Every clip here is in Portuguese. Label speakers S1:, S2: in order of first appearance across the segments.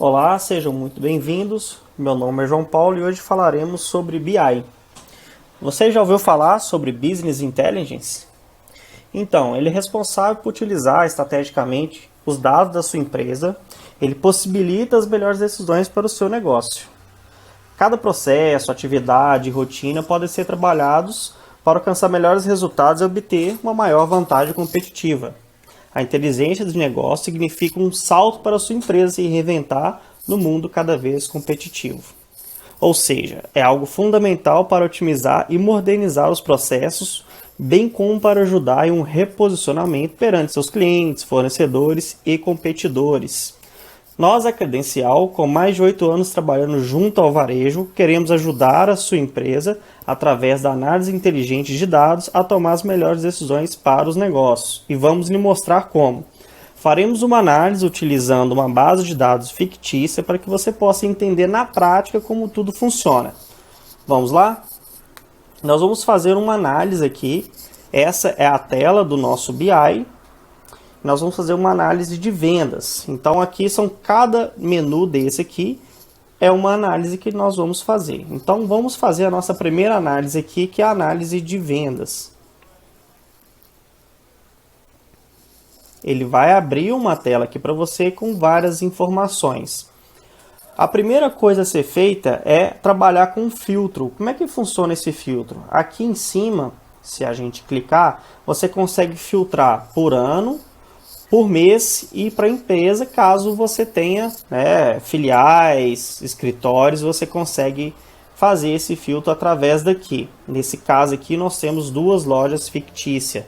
S1: Olá, sejam muito bem-vindos. Meu nome é João Paulo e hoje falaremos sobre BI. Você já ouviu falar sobre Business Intelligence? Então, ele é responsável por utilizar estrategicamente os dados da sua empresa. Ele possibilita as melhores decisões para o seu negócio. Cada processo, atividade e rotina podem ser trabalhados para alcançar melhores resultados e obter uma maior vantagem competitiva. A inteligência de negócio significa um salto para a sua empresa se reinventar no mundo cada vez competitivo. Ou seja, é algo fundamental para otimizar e modernizar os processos, bem como para ajudar em um reposicionamento perante seus clientes, fornecedores e competidores. Nós, a Credencial, com mais de 8 anos trabalhando junto ao varejo, queremos ajudar a sua empresa, através da análise inteligente de dados, a tomar as melhores decisões para os negócios. E vamos lhe mostrar como. Faremos uma análise utilizando uma base de dados fictícia para que você possa entender na prática como tudo funciona. Vamos lá? Nós vamos fazer uma análise aqui. Essa é a tela do nosso BI. Nós vamos fazer uma análise de vendas. Então aqui são cada menu desse aqui é uma análise que nós vamos fazer. Então vamos fazer a nossa primeira análise aqui, que é a análise de vendas. Ele vai abrir uma tela aqui para você com várias informações. A primeira coisa a ser feita é trabalhar com um filtro. Como é que funciona esse filtro? Aqui em cima, se a gente clicar, você consegue filtrar por ano, por mês e para empresa, caso você tenha filiais, escritórios, você consegue fazer esse filtro através daqui. Nesse caso aqui nós temos duas lojas fictícias,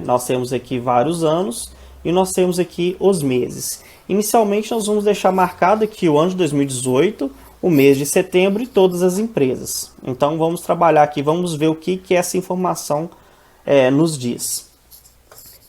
S1: nós temos aqui vários anos e nós temos aqui os meses. Inicialmente nós vamos deixar marcado aqui o ano de 2018, o mês de setembro e todas as empresas. Então vamos trabalhar aqui, vamos ver o que essa informação nos diz.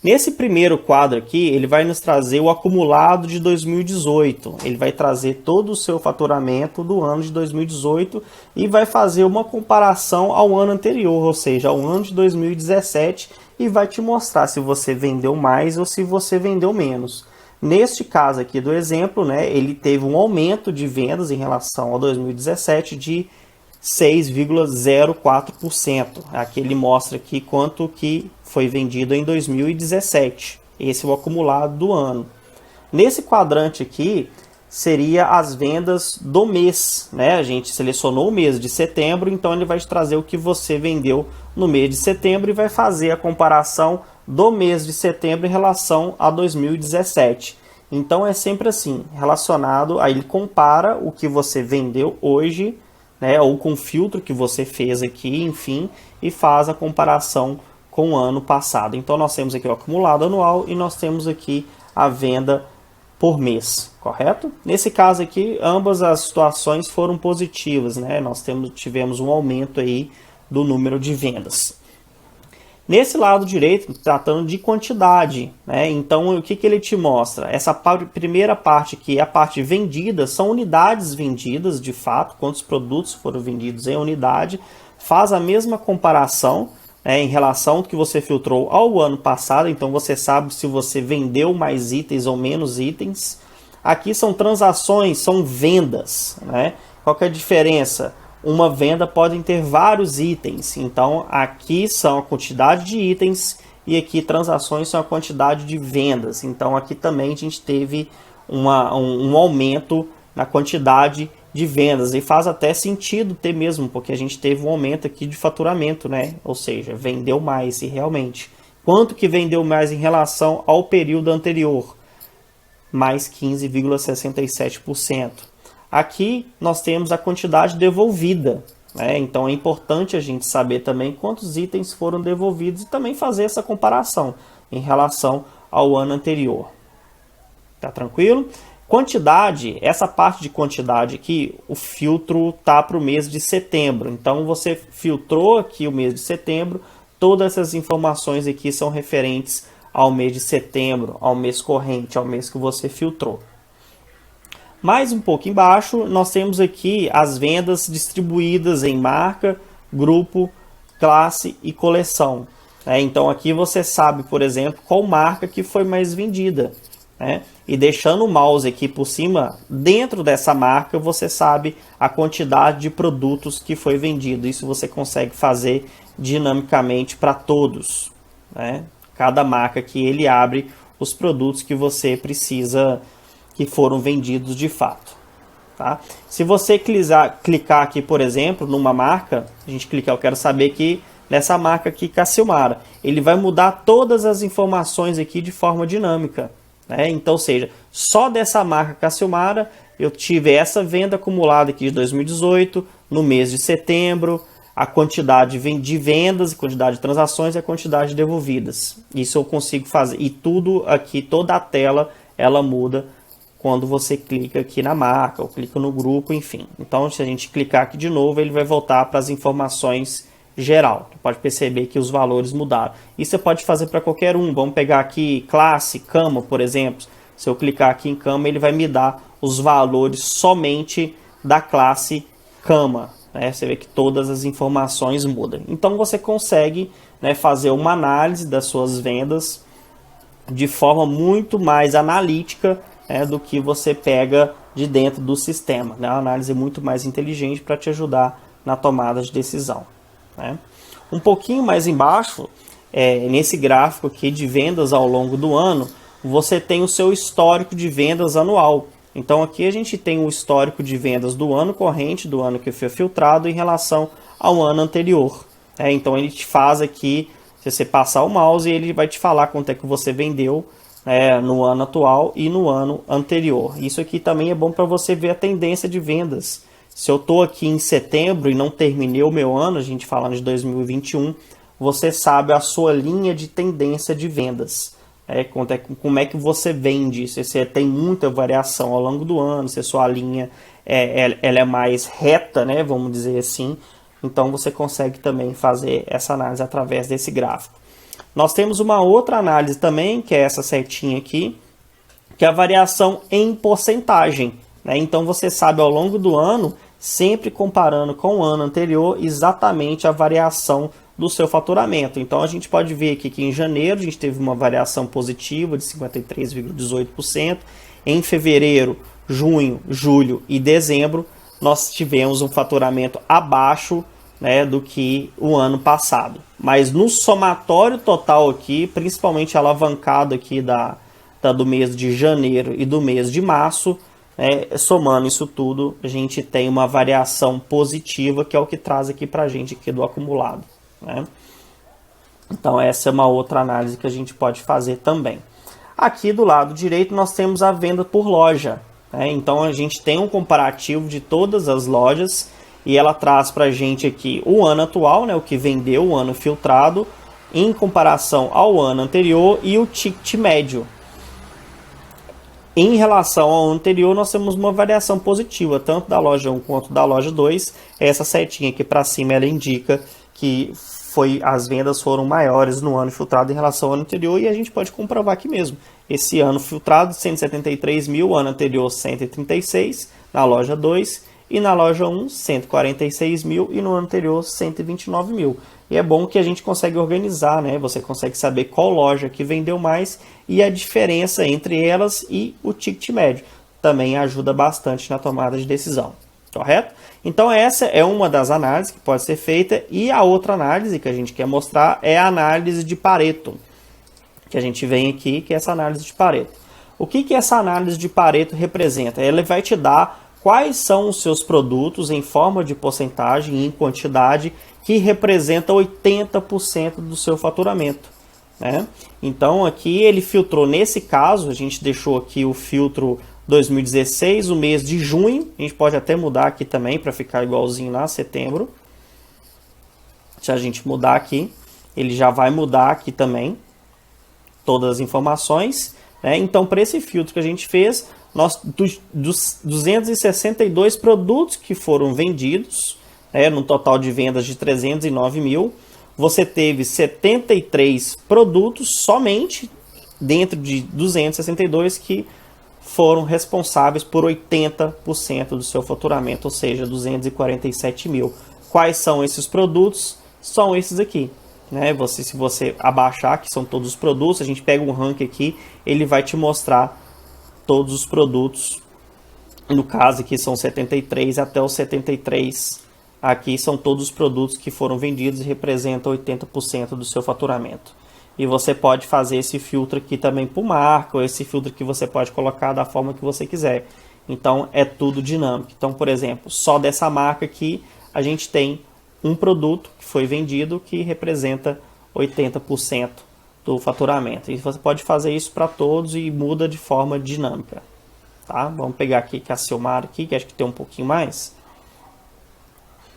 S1: Nesse primeiro quadro aqui, ele vai nos trazer o acumulado de 2018. Ele vai trazer todo o seu faturamento do ano de 2018 e vai fazer uma comparação ao ano anterior, ou seja, ao ano de 2017, e vai te mostrar se você vendeu mais ou se você vendeu menos. Neste caso aqui do exemplo, ele teve um aumento de vendas em relação ao 2017 de 6,04%. Aqui ele mostra aqui quanto que foi vendido em 2017. Esse é o acumulado do ano. Nesse quadrante aqui, seria as vendas do mês. A gente selecionou o mês de setembro, então ele vai te trazer o que você vendeu no mês de setembro e vai fazer a comparação do mês de setembro em relação a 2017. Então é sempre assim, relacionado, aí ele compara o que você vendeu hoje, ou com o filtro que você fez aqui, enfim, e faz a comparação com o ano passado. Então nós temos aqui o acumulado anual e nós temos aqui a venda por mês, correto? Nesse caso aqui, ambas as situações foram positivas, Nós tivemos um aumento aí do número de vendas. Nesse lado direito, tratando de quantidade, Então, o que ele te mostra? Essa primeira parte aqui, a parte vendida, são unidades vendidas, de fato, quantos produtos foram vendidos em unidade, faz a mesma comparação, em relação ao que você filtrou ao ano passado, então você sabe se você vendeu mais itens ou menos itens. Aqui são transações, são vendas, Qual que é a diferença? Uma venda pode ter vários itens, então aqui são a quantidade de itens e aqui transações são a quantidade de vendas. Então aqui também a gente teve um aumento na quantidade de vendas e faz até sentido ter mesmo, porque a gente teve um aumento aqui de faturamento, Ou seja, vendeu mais e realmente. Quanto que vendeu mais em relação ao período anterior? Mais 15,67%. Aqui nós temos a quantidade devolvida, Então é importante a gente saber também quantos itens foram devolvidos e também fazer essa comparação em relação ao ano anterior. Tá tranquilo? Quantidade, essa parte de quantidade aqui, o filtro tá para o mês de setembro. Então você filtrou aqui o mês de setembro, todas essas informações aqui são referentes ao mês de setembro, ao mês corrente, ao mês que você filtrou. Mais um pouco embaixo, nós temos aqui as vendas distribuídas em marca, grupo, classe e coleção. Então aqui você sabe, por exemplo, qual marca que foi mais vendida. né? E deixando o mouse aqui por cima, dentro dessa marca, você sabe a quantidade de produtos que foi vendido. Isso você consegue fazer dinamicamente para todos, né? Cada marca que ele abre os produtos que você precisa, que foram vendidos de fato. Tá? Se você clicar aqui, por exemplo, numa marca, a gente clicar, eu quero saber que nessa marca aqui, Cacilmara, ele vai mudar todas as informações aqui de forma dinâmica, né? Então, ou seja, só dessa marca Cacilmara, eu tive essa venda acumulada aqui de 2018, no mês de setembro, a quantidade de vendas, a quantidade de transações e a quantidade devolvidas. Isso eu consigo fazer. E tudo aqui, toda a tela, ela muda quando você clica aqui na marca, ou clica no grupo, enfim. Então, se a gente clicar aqui de novo, ele vai voltar para as informações geral. Você pode perceber que os valores mudaram. Isso você pode fazer para qualquer um. Vamos pegar aqui classe, cama, por exemplo. Se eu clicar aqui em cama, ele vai me dar os valores somente da classe cama, né? Você vê que todas as informações mudam. Então, você consegue, né, fazer uma análise das suas vendas de forma muito mais analítica, do que você pega de dentro do sistema, né? Uma análise muito mais inteligente para te ajudar na tomada de decisão, né? Um pouquinho mais embaixo, nesse gráfico aqui de vendas ao longo do ano, você tem o seu histórico de vendas anual. Então aqui a gente tem o histórico de vendas do ano corrente, do ano que foi filtrado, em relação ao ano anterior. Então ele te faz aqui, se você passar o mouse, ele vai te falar quanto é que você vendeu no ano atual e no ano anterior. Isso aqui também é bom para você ver a tendência de vendas. Se eu estou aqui em setembro e não terminei o meu ano, a gente falando de 2021, você sabe a sua linha de tendência de vendas. Como é que você vende, se você tem muita variação ao longo do ano, se a sua linha ela é mais reta, né, vamos dizer assim. Então você consegue também fazer essa análise através desse gráfico. Nós temos uma outra análise também, que é essa setinha aqui, que é a variação em porcentagem, né? Então você sabe ao longo do ano, sempre comparando com o ano anterior, exatamente a variação do seu faturamento. Então a gente pode ver aqui que em janeiro a gente teve uma variação positiva de 53,18%. Em fevereiro, junho, julho e dezembro, nós tivemos um faturamento abaixo, né, do que o ano passado. Mas no somatório total aqui, principalmente alavancado aqui do mês de janeiro e do mês de março, somando isso tudo, a gente tem uma variação positiva, que é o que traz aqui para a gente aqui do acumulado, né? Então essa é uma outra análise que a gente pode fazer também. Aqui do lado direito nós temos a venda por loja, né? Então a gente tem um comparativo de todas as lojas, e ela traz para a gente aqui o ano atual, né, o que vendeu, o ano filtrado, em comparação ao ano anterior, e o ticket médio. Em relação ao ano anterior, nós temos uma variação positiva, tanto da loja 1 quanto da loja 2. Essa setinha aqui para cima, ela indica que as vendas foram maiores no ano filtrado em relação ao ano anterior, e a gente pode comprovar aqui mesmo. Esse ano filtrado, 173 mil, o ano anterior 136, na loja 2, e na loja 1, 146 mil, e no ano anterior 129 mil. E é bom que a gente consegue organizar, né? Você consegue saber qual loja que vendeu mais e a diferença entre elas e o ticket médio. Também ajuda bastante na tomada de decisão, correto? Então essa é uma das análises que pode ser feita, e a outra análise que a gente quer mostrar é a análise de Pareto, que a gente vem aqui, que é essa análise de Pareto. O que essa análise de Pareto representa? Ela vai te dar quais são os seus produtos em forma de porcentagem e em quantidade que representa 80% do seu faturamento, né? Então aqui ele filtrou, nesse caso, a gente deixou aqui o filtro 2016, o mês de junho, a gente pode até mudar aqui também para ficar igualzinho lá, setembro. Se a gente mudar aqui, ele já vai mudar aqui também todas as informações, né? Então para esse filtro que a gente fez, dos 262 produtos que foram vendidos, no total de vendas de 309 mil, você teve 73 produtos somente dentro de 262 que foram responsáveis por 80% do seu faturamento, ou seja, 247 mil. Quais são esses produtos? São esses aqui, né? Se você abaixar, que são todos os produtos, a gente pega um ranking aqui, ele vai te mostrar todos os produtos. No caso aqui são 73 até os 73. Aqui são todos os produtos que foram vendidos e representam 80% do seu faturamento. E você pode fazer esse filtro aqui também por marca, ou esse filtro que você pode colocar da forma que você quiser. Então é tudo dinâmico. Então, por exemplo, só dessa marca aqui a gente tem um produto que foi vendido que representa 80% do faturamento. E você pode fazer isso para todos e muda de forma dinâmica. Tá? Vamos pegar aqui que a Silmar aqui, que acho que tem um pouquinho mais.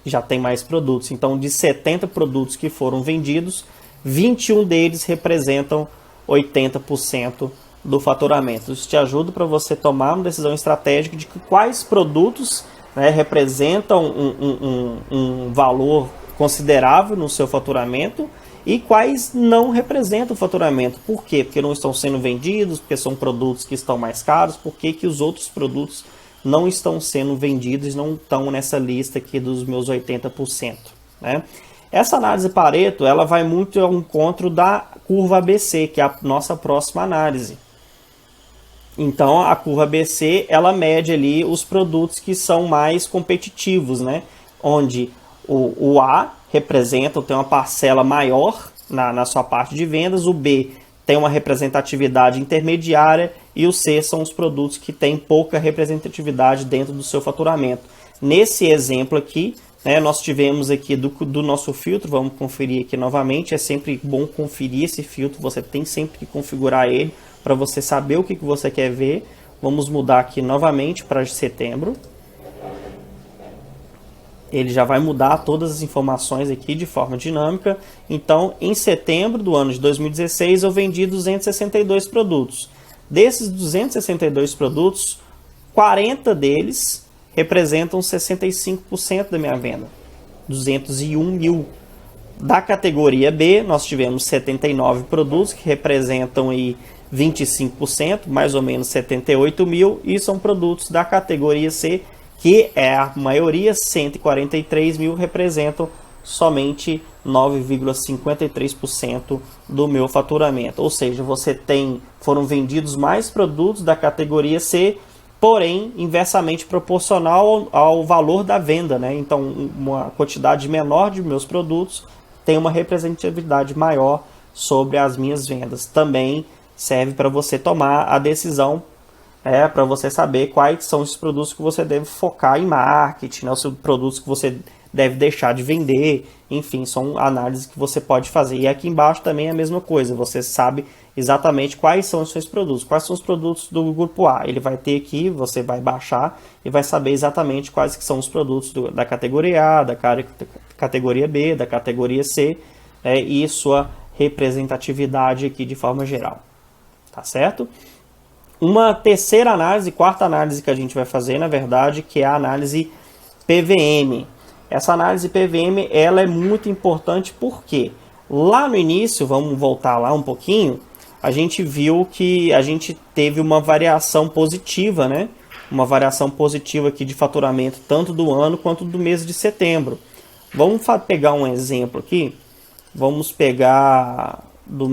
S1: Já tem mais produtos. Então, de 70 produtos que foram vendidos, 21 deles representam 80% do faturamento. Isso te ajuda para você tomar uma decisão estratégica de quais produtos, né, representam um valor considerável no seu faturamento e quais não representam o faturamento. Por quê? Porque não estão sendo vendidos, porque são produtos que estão mais caros, por que os outros produtos não estão sendo vendidos e não estão nessa lista aqui dos meus 80%. Né? Essa análise Pareto, ela vai muito ao encontro da curva ABC, que é a nossa próxima análise. Então, a curva ABC, ela mede ali os produtos que são mais competitivos, né? Onde o A representa, tem uma parcela maior na sua parte de vendas, o B tem uma representatividade intermediária e o C são os produtos que têm pouca representatividade dentro do seu faturamento. Nesse exemplo aqui, né, nós tivemos aqui do nosso filtro, vamos conferir aqui novamente, é sempre bom conferir esse filtro, você tem sempre que configurar ele para você saber o que você quer ver. Vamos mudar aqui novamente para setembro. Ele já vai mudar todas as informações aqui de forma dinâmica. Então, em setembro do ano de 2016, eu vendi 262 produtos. Desses 262 produtos, 40 deles representam 65% da minha venda. 201 mil. Da categoria B, nós tivemos 79 produtos que representam aí 25%, mais ou menos 78 mil. E são produtos da categoria C, que é a maioria, 143 mil, representam somente 9,53% do meu faturamento. Ou seja, foram vendidos mais produtos da categoria C, porém inversamente proporcional ao valor da venda, né? Então, uma quantidade menor de meus produtos tem uma representatividade maior sobre as minhas vendas. Também serve para você tomar a decisão, para você saber quais são os produtos que você deve focar em marketing, né? Os produtos que você deve deixar de vender, enfim, são análises que você pode fazer. E aqui embaixo também é a mesma coisa, você sabe exatamente quais são os seus produtos, quais são os produtos do grupo A. Ele vai ter aqui, você vai baixar e vai saber exatamente quais que são os produtos da categoria A, da categoria B, da categoria C, e sua representatividade aqui de forma geral. Tá certo? Uma terceira análise, quarta análise que a gente vai fazer, na verdade, que é a análise PVM. Essa análise PVM, ela é muito importante porque lá no início, vamos voltar lá um pouquinho, a gente viu que a gente teve uma variação positiva, né? Uma variação positiva aqui de faturamento, tanto do ano quanto do mês de setembro. Vamos pegar um exemplo aqui. Vamos pegar do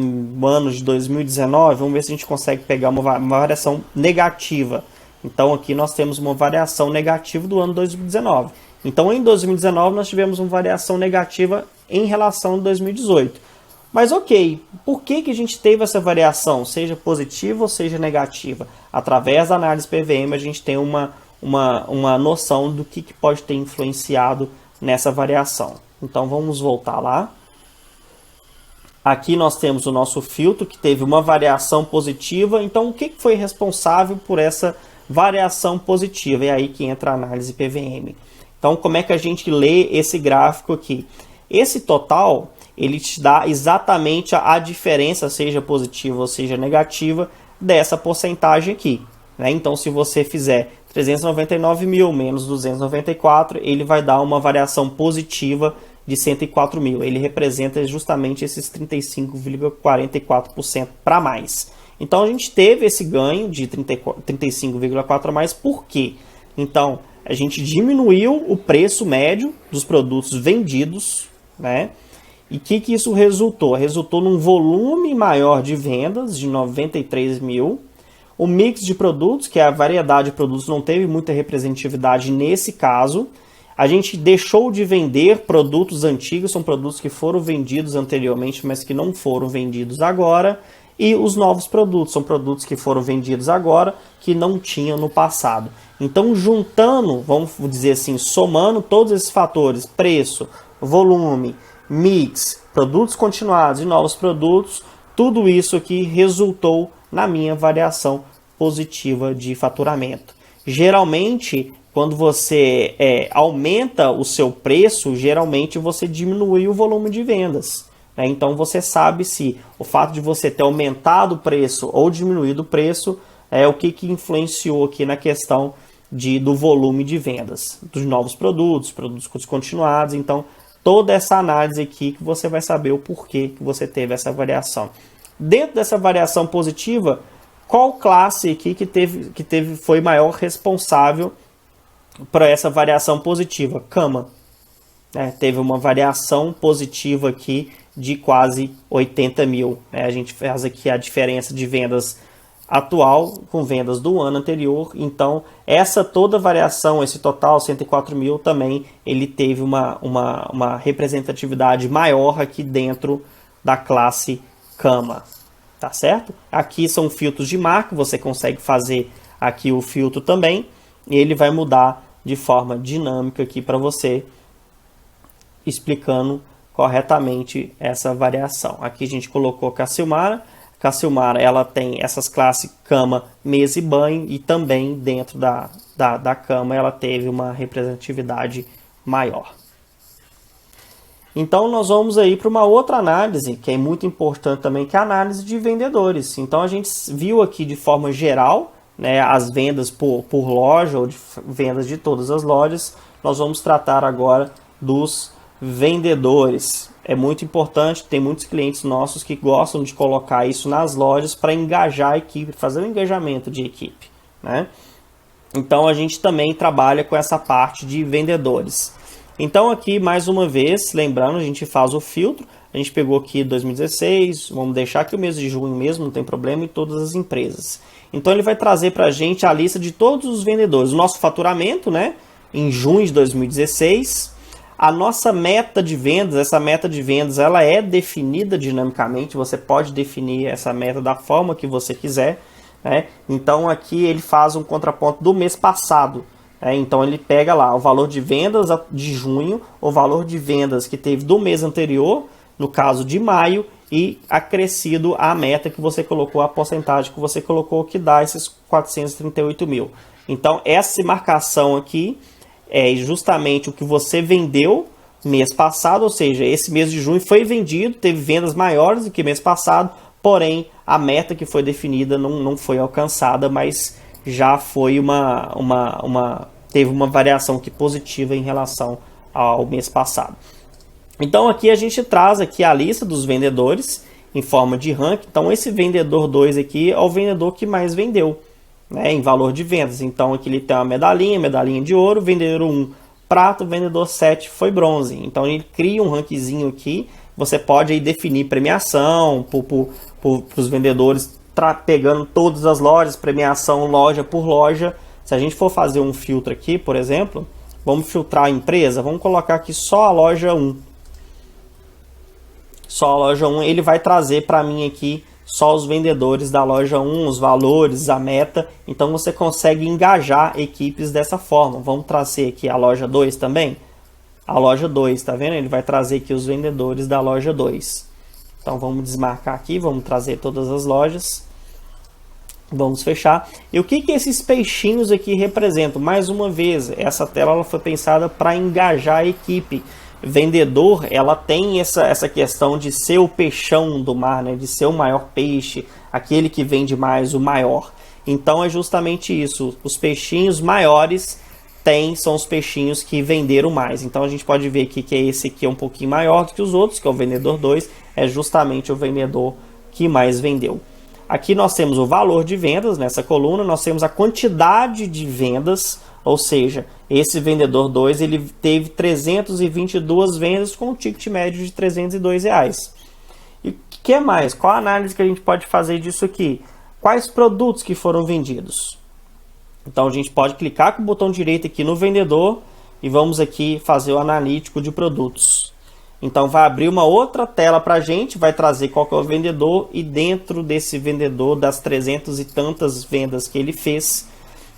S1: ano de 2019, vamos ver se a gente consegue pegar uma variação negativa. Então aqui nós temos uma variação negativa do ano 2019. Então em 2019 nós tivemos uma variação negativa em relação a 2018. Mas ok, por que a gente teve essa variação, seja positiva ou seja negativa? Através da análise PVM a gente tem uma noção do que pode ter influenciado nessa variação. Então vamos voltar lá. Aqui nós temos o nosso filtro que teve uma variação positiva. Então, o que foi responsável por essa variação positiva? É aí que entra a análise PVM. Então, como é que a gente lê esse gráfico aqui? Esse total, ele te dá exatamente a diferença, seja positiva ou seja negativa, dessa porcentagem aqui. Né? Então, se você fizer 399 mil menos 294, ele vai dar uma variação positiva de 104 mil. Ele representa justamente esses 35,44% para mais. Então a gente teve esse ganho de 35,4% a mais. Por quê? Então a gente diminuiu o preço médio dos produtos vendidos, né? E o que isso resultou? Resultou num volume maior de vendas de 93 mil, O mix de produtos, que é a variedade de produtos, não teve muita representatividade nesse caso. A gente deixou de vender produtos antigos, são produtos que foram vendidos anteriormente, mas que não foram vendidos agora. E os novos produtos, são produtos que foram vendidos agora, que não tinham no passado. Então, juntando, vamos dizer assim, somando todos esses fatores, preço, volume, mix, produtos continuados e novos produtos, tudo isso aqui resultou na minha variação positiva de faturamento. Geralmente, quando você aumenta o seu preço, geralmente você diminui o volume de vendas. Então você sabe se o fato de você ter aumentado o preço ou diminuído o preço é o que influenciou aqui na questão do volume de vendas, dos novos produtos, produtos descontinuados. Então toda essa análise aqui que você vai saber o porquê que você teve essa variação. Dentro dessa variação positiva, qual classe aqui foi maior responsável para essa variação positiva? Cama. Teve uma variação positiva aqui de quase 80 mil. A gente faz aqui a diferença de vendas atual com vendas do ano anterior. Então, essa toda variação, esse total 104 mil também, ele teve uma representatividade maior aqui dentro da classe cama. Tá certo? Aqui são filtros de marca, você consegue fazer aqui o filtro também. E ele vai mudar de forma dinâmica aqui para você, explicando corretamente essa variação. Aqui a gente colocou Cacilmara. Cacilmara, ela tem essas classes cama, mesa e banho, e também dentro da cama ela teve uma representatividade maior. Então nós vamos aí para uma outra análise que é muito importante também, que é a análise de vendedores. Então a gente viu aqui de forma geral, as vendas por loja ou de vendas de todas as lojas. Nós vamos tratar agora dos vendedores. É muito importante, tem muitos clientes nossos que gostam de colocar isso nas lojas para engajar a equipe, fazer um engajamento de equipe, Então a gente também trabalha com essa parte de vendedores. Então aqui mais uma vez, lembrando, a gente faz o filtro. A gente pegou aqui 2016, vamos deixar aqui o mês de junho mesmo, não tem problema, em todas as empresas. Então ele vai trazer para a gente a lista de todos os vendedores. O nosso faturamento, em junho de 2016. A nossa meta de vendas, essa meta de vendas, ela é definida dinamicamente. Você pode definir essa meta da forma que você quiser. Então aqui ele faz um contraponto do mês passado. Então ele pega lá o valor de vendas de junho, o valor de vendas que teve do mês anterior, no caso de maio, e acrescido a meta que você colocou, a porcentagem que você colocou, que dá esses 438 mil. Então essa marcação aqui é justamente o que você vendeu mês passado, ou seja, esse mês de junho foi vendido, teve vendas maiores do que mês passado, porém a meta que foi definida não foi alcançada, mas já foi teve uma variação aqui positiva em relação ao mês passado. Então aqui a gente traz aqui a lista dos vendedores em forma de ranking. Então esse vendedor 2 aqui é o vendedor que mais vendeu, em valor de vendas. Então aqui ele tem uma medalhinha de ouro, vendedor 1 prata, vendedor 7 foi bronze. Então ele cria um rankzinho aqui. Você pode aí definir premiação para os vendedores, pegando todas as lojas, premiação loja por loja. Se a gente for fazer um filtro aqui, por exemplo, vamos filtrar a empresa, vamos colocar aqui só a loja 1. Só a loja 1, ele vai trazer para mim aqui só os vendedores da loja 1, os valores, a meta. Então você consegue engajar equipes dessa forma. Vamos trazer aqui a loja 2 também. A loja 2, tá vendo? Ele vai trazer aqui os vendedores da loja 2. Então vamos desmarcar aqui, vamos trazer todas as lojas. Vamos fechar. E o que esses peixinhos aqui representam? Mais uma vez, essa tela ela foi pensada para engajar a equipe. Vendedor, ela tem essa questão de ser o peixão do mar, de ser o maior peixe, aquele que vende mais, o maior. Então é justamente isso. Os peixinhos maiores são os peixinhos que venderam mais. Então a gente pode ver aqui que esse aqui é um pouquinho maior do que os outros, que é o vendedor 2, é justamente o vendedor que mais vendeu. Aqui nós temos o valor de vendas nessa coluna, nós temos a quantidade de vendas, ou seja, esse vendedor 2 ele teve 322 vendas com um ticket médio de R$302. E o que mais? Qual a análise que a gente pode fazer disso aqui? quais produtos que foram vendidos. Então a gente pode clicar com o botão direito aqui no vendedor e vamos aqui fazer o analítico de produtos. Então vai abrir uma outra tela para a gente, vai trazer qual que é o vendedor e dentro desse vendedor, das 300 e tantas vendas que ele fez,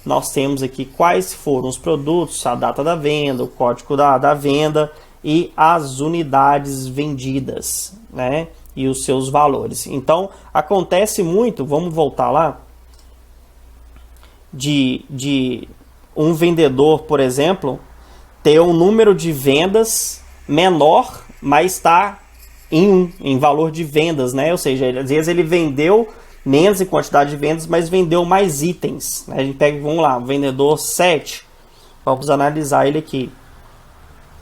S1: nós temos aqui quais foram os produtos, a data da venda, o código da venda e as unidades vendidas, né? E os seus valores. Então acontece muito, vamos voltar lá, de um vendedor, por exemplo, ter um número de vendas menor, mas está em valor de vendas, né? Ou seja, às vezes ele vendeu menos em quantidade de vendas, mas vendeu mais itens, né? A gente pega, vamos lá, vendedor 7, vamos analisar ele aqui.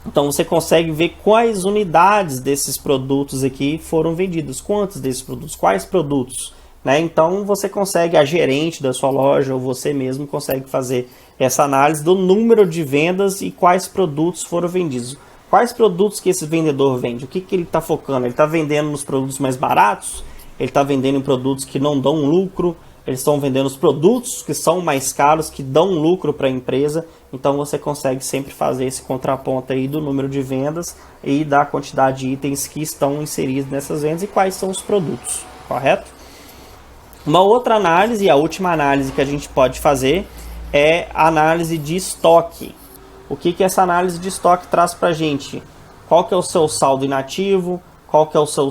S1: Então você consegue ver quais unidades desses produtos aqui foram vendidos, quantos desses produtos, quais produtos, né? Então você consegue, a gerente da sua loja ou você mesmo consegue fazer essa análise do número de vendas e quais produtos foram vendidos. Quais produtos que esse vendedor vende? O que ele está focando? Ele está vendendo nos produtos mais baratos? Ele está vendendo em produtos que não dão lucro? Eles estão vendendo os produtos que são mais caros, que dão lucro para a empresa. Então você consegue sempre fazer esse contraponto aí do número de vendas e da quantidade de itens que estão inseridos nessas vendas e quais são os produtos, correto? Uma outra análise, a última análise que a gente pode fazer é a análise de estoque. O que essa análise de estoque traz para a gente? Qual que é o seu saldo inativo? Qual que é o seu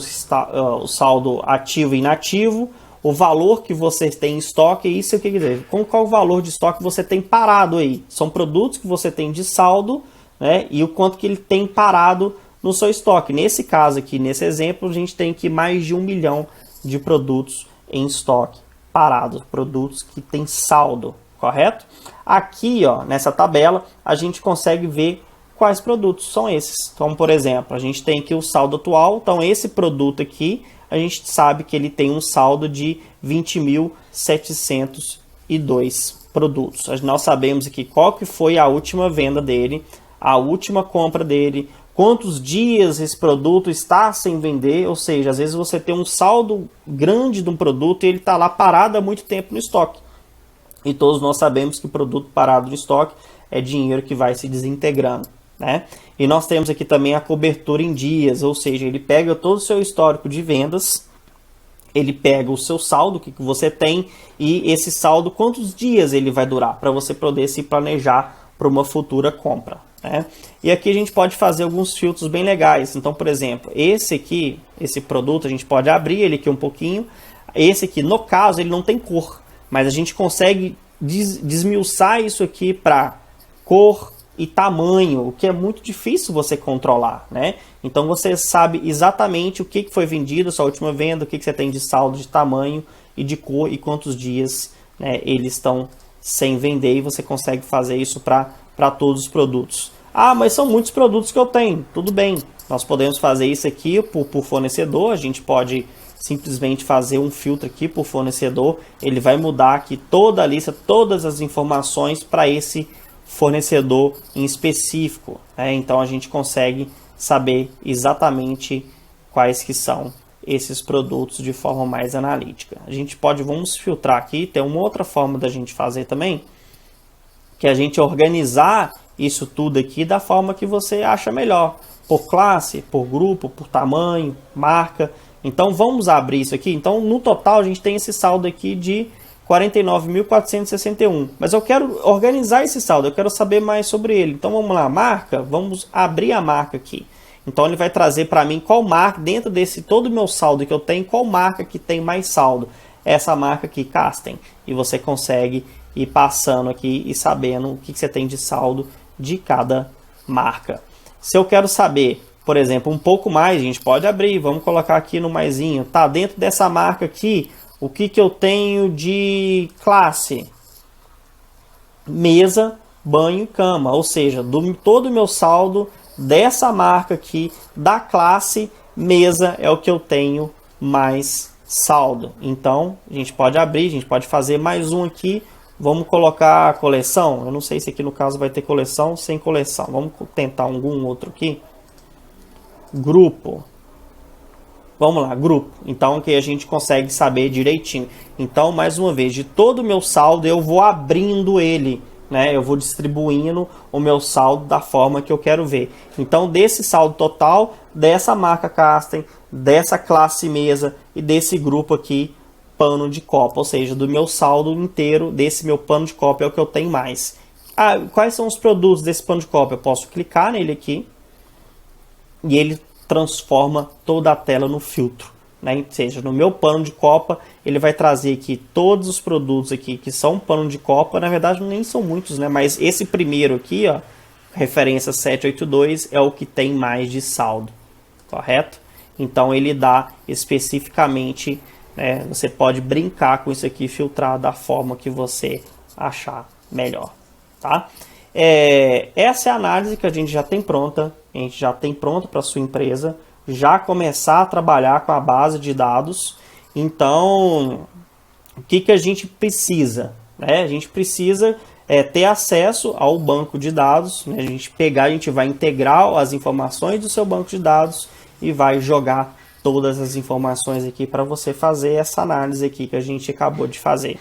S1: saldo ativo e inativo? O valor que você tem em estoque, isso quer dizer, qual é o valor de estoque que você tem parado aí? São produtos que você tem de saldo, né? E o quanto que ele tem parado no seu estoque. Nesse caso aqui, nesse exemplo, a gente tem aqui mais de 1 milhão de produtos em estoque parados, produtos que tem saldo, correto? Aqui, ó, nessa tabela, a gente consegue ver quais produtos são esses. Então, por exemplo, a gente tem aqui o saldo atual. Então, esse produto aqui, a gente sabe que ele tem um saldo de 20.702 produtos. Nós sabemos aqui qual que foi a última venda dele, a última compra dele, quantos dias esse produto está sem vender, ou seja, às vezes você tem um saldo grande de um produto e ele está lá parado há muito tempo no estoque. E todos nós sabemos que produto parado no estoque é dinheiro que vai se desintegrando, né? E nós temos aqui também a cobertura em dias, ou seja, ele pega todo o seu histórico de vendas, ele pega o seu saldo que você tem e esse saldo, quantos dias ele vai durar, para você poder se planejar para uma futura compra, né? E aqui a gente pode fazer alguns filtros bem legais. Então, por exemplo, esse aqui, esse produto, a gente pode abrir ele aqui um pouquinho. Esse aqui, no caso, ele não tem cor, mas a gente consegue desmiuçar isso aqui para cor e tamanho, o que é muito difícil você controlar, né? Então você sabe exatamente o que foi vendido, sua última venda, o que você tem de saldo, de tamanho e de cor e quantos dias, né, eles estão sem vender, e você consegue fazer isso para todos os produtos. Ah, mas são muitos produtos que eu tenho. Tudo bem, nós podemos fazer isso aqui por fornecedor, a gente pode simplesmente fazer um filtro aqui por fornecedor, ele vai mudar aqui toda a lista, todas as informações para esse fornecedor em específico, né? Então a gente consegue saber exatamente quais que são esses produtos de forma mais analítica. A gente pode, vamos filtrar aqui, tem uma outra forma da gente fazer também, que é a gente organizar isso tudo aqui da forma que você acha melhor, por classe, por grupo, por tamanho, marca. Então vamos abrir isso aqui. Então no total a gente tem esse saldo aqui de 49.461, mas eu quero organizar esse saldo, eu quero saber mais sobre ele. Então vamos lá, marca, vamos abrir a marca aqui. Então ele vai trazer para mim qual marca, dentro desse todo o meu saldo que eu tenho, qual marca que tem mais saldo. Essa marca aqui, Casten. E você consegue ir passando aqui e sabendo o que você tem de saldo de cada marca. Se eu quero saber, por exemplo, um pouco mais, a gente pode abrir, vamos colocar aqui no maisinho, tá? Dentro dessa marca aqui, o que eu tenho de classe? Mesa, banho e cama, ou seja, todo o meu saldo dessa marca aqui, da classe mesa, é o que eu tenho mais saldo. Então, a gente pode abrir, a gente pode fazer mais um aqui, vamos colocar a coleção, eu não sei se aqui no caso vai ter coleção, sem coleção, vamos tentar algum outro aqui. Grupo. Vamos lá, grupo. Então, que a gente consegue saber direitinho. Então, mais uma vez, de todo o meu saldo, eu vou abrindo ele, né? Eu vou distribuindo o meu saldo da forma que eu quero ver. Então, desse saldo total, dessa marca Casten, dessa classe mesa e desse grupo aqui, pano de copa. Ou seja, do meu saldo inteiro, desse meu pano de copa é o que eu tenho mais. Ah, quais são os produtos desse pano de copa? Eu posso clicar nele aqui e ele transforma toda a tela no filtro, né? Ou seja, no meu pano de copa, ele vai trazer aqui todos os produtos aqui que são pano de copa. Na verdade, nem são muitos, né? Mas esse primeiro aqui, ó, referência 782, é o que tem mais de saldo, correto? Então, ele dá especificamente, né? Você pode brincar com isso aqui, filtrar da forma que você achar melhor, tá? Essa é a análise que a gente já tem pronta. A gente já tem pronto para a sua empresa já começar a trabalhar com a base de dados. Então, o que a gente precisa? A gente precisa ter acesso ao banco de dados, né? A gente vai integrar as informações do seu banco de dados e vai jogar todas as informações aqui para você fazer essa análise aqui que a gente acabou de fazer.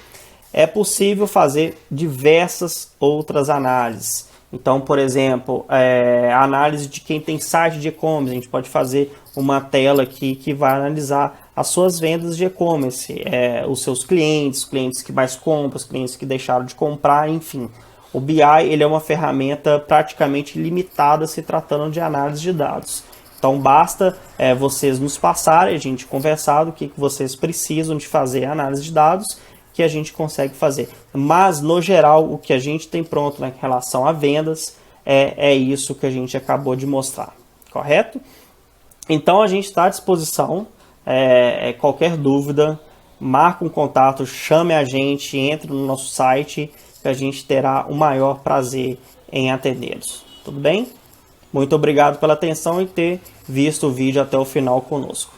S1: É possível fazer diversas outras análises. Então, por exemplo, a análise de quem tem site de e-commerce, a gente pode fazer uma tela aqui que vai analisar as suas vendas de e-commerce, os seus clientes que mais compram, os clientes que deixaram de comprar, enfim. O BI ele é uma ferramenta praticamente limitada se tratando de análise de dados. Então, basta vocês nos passarem, a gente conversar do que vocês precisam de fazer a análise de dados, que a gente consegue fazer. Mas, no geral, o que a gente tem pronto em relação a vendas é isso que a gente acabou de mostrar, correto? Então, a gente está à disposição. Qualquer dúvida, marque um contato, chame a gente, entre no nosso site, que a gente terá o maior prazer em atendê-los. Tudo bem? Muito obrigado pela atenção e ter visto o vídeo até o final conosco.